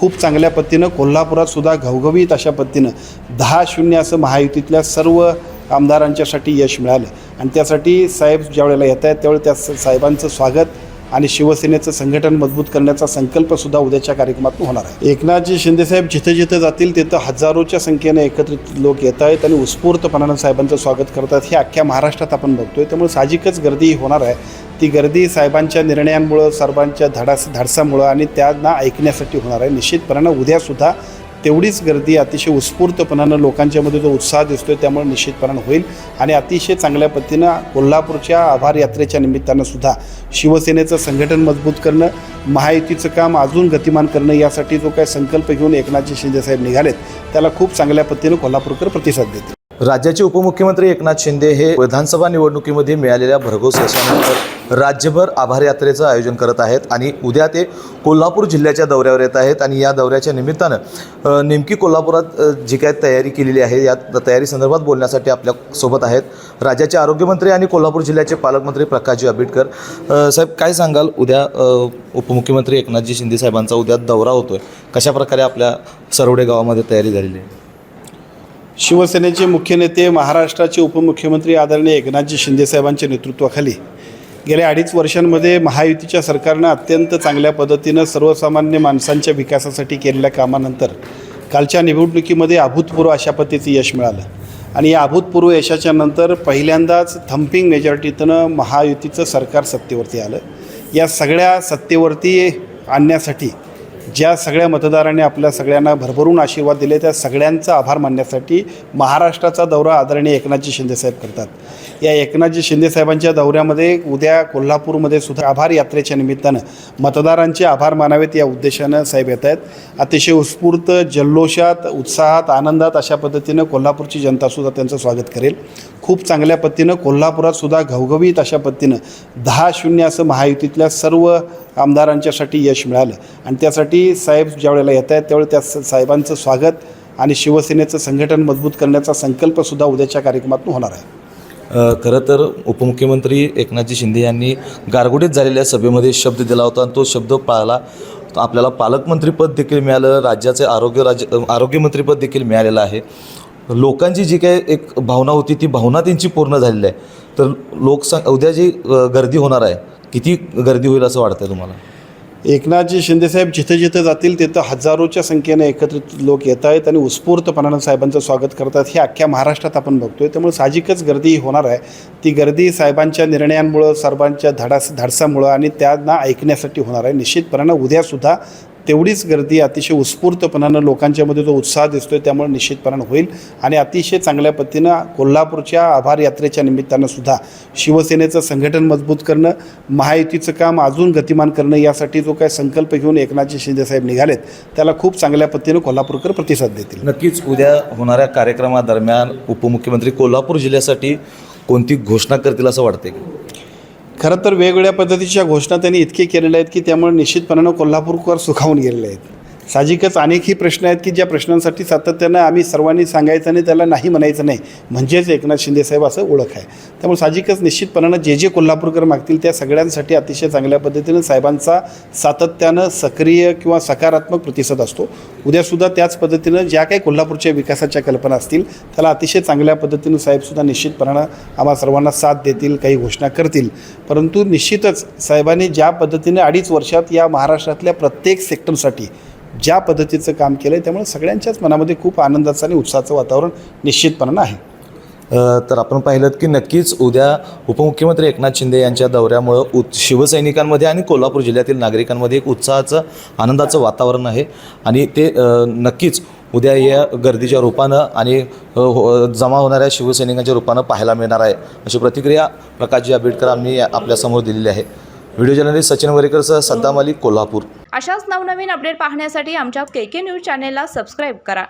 खूप चांगल्या पद्धतीनं कोल्हापुरात सुद्धा घवघवीत अशा पद्धतीनं 10-0 असं महायुतीतल्या सर्व आमदारांच्यासाठी यश मिळालं आणि त्यासाठी साहेब ज्यावेळेला येत आहेत त्यावेळेला त्या साहेबांचं स्वागत आणि शिवसेनेचं संघटन मजबूत करण्याचा संकल्पसुद्धा उद्याच्या कार्यक्रमातून होणार आहे। एकनाथजी शिंदेसाहेब जिथे जिथे जातील तिथं हजारोच्या संख्येनं एकत्रित लोक येत आहेत आणि उत्स्फूर्तपणानं साहेबांचं स्वागत करतात। हे अख्ख्या महाराष्ट्रात आपण बघतोय, त्यामुळे साहजिकच गर्दी होणार आहे। ती गर्दी साहेबांच्या निर्णयांमुळं, सर्वांच्या धाडसामुळं आणि त्यांना ऐकण्यासाठी होणार आहे। निश्चितपणानं उद्यासुद्धा तेवढीच गर्दी अतिशय उत्स्फूर्तपणानं लोकांच्यामध्ये जो उत्साह दिसतोय त्यामुळे निश्चितपणानं होईल आणि अतिशय चांगल्या पद्धतीनं कोल्हापूरच्या आभार यात्रेच्या निमित्तानं सुद्धा शिवसेनेचं संघटन मजबूत करणं, महायुतीचं काम अजून गतिमान करणं यासाठी जो काही संकल्प घेऊन एकनाथजी शिंदेसाहेब निघालेत त्याला खूप चांगल्या पद्धतीनं कोल्हापूरकर प्रतिसाद देतील। राज्याचे उपमुख्यमंत्री एकनाथ शिंदे हे विधानसभा निवडणुकीमध्ये मिळालेल्या भरघोस यशानंतर राज्यभर आभार यात्रेचं आयोजन करत आहेत आणि उद्या ते कोल्हापूर जिल्ह्याच्या दौऱ्यावर येत आहेत आणि या दौऱ्याच्या निमित्तानं नेमकी कोल्हापुरात जी काय तयारी केलेली आहे या तयारीसंदर्भात बोलण्यासाठी आपल्यासोबत आहेत राज्याचे आरोग्यमंत्री आणि कोल्हापूर जिल्ह्याचे पालकमंत्री प्रकाशजी आंबेडकर। साहेब, काय सांगाल, उद्या उपमुख्यमंत्री एकनाथजी शिंदे साहेबांचा उद्या दौरा होतोय, कशाप्रकारे आपल्या सरवडे गावामध्ये तयारी झालेली आहे? शिवसेनेचे मुख्य नेते, महाराष्ट्राचे उपमुख्यमंत्री आदरणीय एकनाथजी शिंदेसाहेबांच्या नेतृत्वाखाली गेल्या 2.5 वर्षांमध्ये महायुतीच्या सरकारनं अत्यंत चांगल्या पद्धतीनं सर्वसामान्य माणसांच्या विकासासाठी केलेल्या कामानंतर कालच्या निवडणुकीमध्ये अभूतपूर्व अशा पद्धतीचं यश मिळालं आणि या अभूतपूर्व यशाच्या नंतर पहिल्यांदाच थम्पिंग मेजॉरिटीतनं महायुतीचं सरकार सत्तेवरती आलं। या सगळ्या सत्तेवरती आणण्यासाठी ज्या सगळ्या मतदारांनी आपल्या सगळ्यांना भरभरून आशीर्वाद दिले त्या सगळ्यांचा आभार मानण्यासाठी महाराष्ट्राचा दौरा आदरणीय एकनाथजी शिंदेसाहेब करतात। या एकनाथजी शिंदेसाहेबांच्या दौऱ्यामध्ये उद्या कोल्हापूरमध्ये सुद्धा आभार यात्रेच्या निमित्तानं मतदारांचे आभार मानावेत या उद्देशानं साहेब येत आहेत। अतिशय उत्स्फूर्त जल्लोषात, उत्साहात, आनंदात अशा पद्धतीनं कोल्हापूरची जनतासुद्धा त्यांचं स्वागत करेल। खूप चांगल्या पद्धतीनं कोल्हापुरात सुद्धा घवघवीत अशा पद्धतीनं 10-0 असं महायुतीतल्या सर्व आमदारांच्यासाठी यश मिळालं आणि त्यासाठी साहेब ज्यावेळेला येत आहेत त्यावेळेला त्या साहेबांचं स्वागत आणि शिवसेनेचं संघटन मजबूत करण्याचा संकल्पसुद्धा उद्याच्या कार्यक्रमातून होणार आहे। खरं तर उपमुख्यमंत्री एकनाथजी शिंदे यांनी गारगोटीत झालेल्या सभेमध्ये शब्द दिला होता आणि तो शब्द पाळला। आपल्याला पालकमंत्रीपद देखील मिळालं, राज्याचे आरोग्यमंत्रीपद देखील मिळालेलं आहे। लोकांची जी काही एक भावना होती ती भावना त्यांची पूर्ण झालेली आहे। तर उद्या जी गर्दी होणार आहे, किती गर्दी होईल असं वाटतं तुम्हाला? एकनाथजी शिंदेसाहेब जिथे जिथे जातील तिथं हजारोच्या संख्येनं एकत्रित लोक येत आहेत आणि उत्स्फूर्तपणानं साहेबांचं स्वागत करतात। हे अख्ख्या महाराष्ट्रात आपण बघतोय, त्यामुळे साहजिकच गर्दी होणार आहे। ती गर्दी साहेबांच्या निर्णयांमुळं, सर्वांच्या धाडसामुळं आणि त्यांना ऐकण्यासाठी होणार आहे। निश्चितपणानं उद्यासुद्धा तेवढीच गर्दी अतिशय उत्स्फूर्तपणानं लोकांच्यामध्ये जो उत्साह दिसतोय त्यामुळे निश्चितपणानं होईल आणि अतिशय चांगल्या पद्धतीनं कोल्हापूरच्या आभार यात्रेच्या निमित्तानं सुद्धा शिवसेनेचं संघटन मजबूत करणं, महायुतीचं काम अजून गतिमान करणं यासाठी जो काही संकल्प घेऊन एकनाथजी शिंदेसाहेब निघालेत त्याला खूप चांगल्या पद्धतीनं कोल्हापूरकर प्रतिसाद देतील। नक्कीच उद्या होणाऱ्या कार्यक्रमादरम्यान उपमुख्यमंत्री कोल्हापूर जिल्ह्यासाठी कोणती घोषणा करतील असं वाटते? खरं तर वेगवेगळ्या पद्धतीच्या घोषणा त्यांनी इतके केलेल्या आहेत की त्यामुळे निश्चितपणानं कोल्हापूरकर सुखावून गेलेले आहेत। साहजिकच अनेकही प्रश्न आहेत की ज्या प्रश्नांसाठी सातत्यानं आम्ही सर्वांनी सांगायचं आणि त्याला नाही म्हणायचं नाही, म्हणजेच एकनाथ शिंदेसाहेब असं ओळख आहे। त्यामुळे साहजिकच निश्चितपणानं जे कोल्हापूरकर मागतील त्या सगळ्यांसाठी अतिशय चांगल्या पद्धतीनं साहेबांचा सातत्यानं सक्रिय किंवा सकारात्मक प्रतिसाद असतो। उद्यासुद्धा त्याच पद्धतीनं ज्या काही कोल्हापूरच्या विकासाच्या कल्पना असतील त्याला अतिशय चांगल्या पद्धतीनं साहेबसुद्धा निश्चितपणानं आम्हा सर्वांना साथ देतील, काही घोषणा करतील। परंतु निश्चितच साहेबांनी ज्या पद्धतीने 2.5 वर्षात या महाराष्ट्रातल्या प्रत्येक सेक्टरसाठी ज्या पद्धतीचं काम केलं आहे त्यामुळे सगळ्यांच्याच मनामध्ये खूप आनंदाचं आणि उत्साहाचं वातावरण निश्चितपणानं आहे। तर आपण पाहिलं की नक्कीच उद्या उपमुख्यमंत्री एकनाथ शिंदे यांच्या दौऱ्यामुळं शिवसैनिकांमध्ये आणि कोल्हापूर जिल्ह्यातील नागरिकांमध्ये एक उत्साहाचं, आनंदाचं वातावरण आहे आणि ते नक्कीच उद्या या गर्दीच्या रूपानं आणि जमा होणाऱ्या शिवसैनिकांच्या रूपानं पाहायला मिळणार आहे, अशी प्रतिक्रिया प्रकाशजी आंबेडकर यांनी आपल्यासमोर दिलेली आहे। व्हिडिओ जर्नलिस्ट सचिन वरेकरसह सद्दाम अली, कोल्हापूर। अशाच नवनवीन अपडेट पाहण्यासाठी आमच्या KK न्यूज चॅनेलला सबस्क्राईब करा।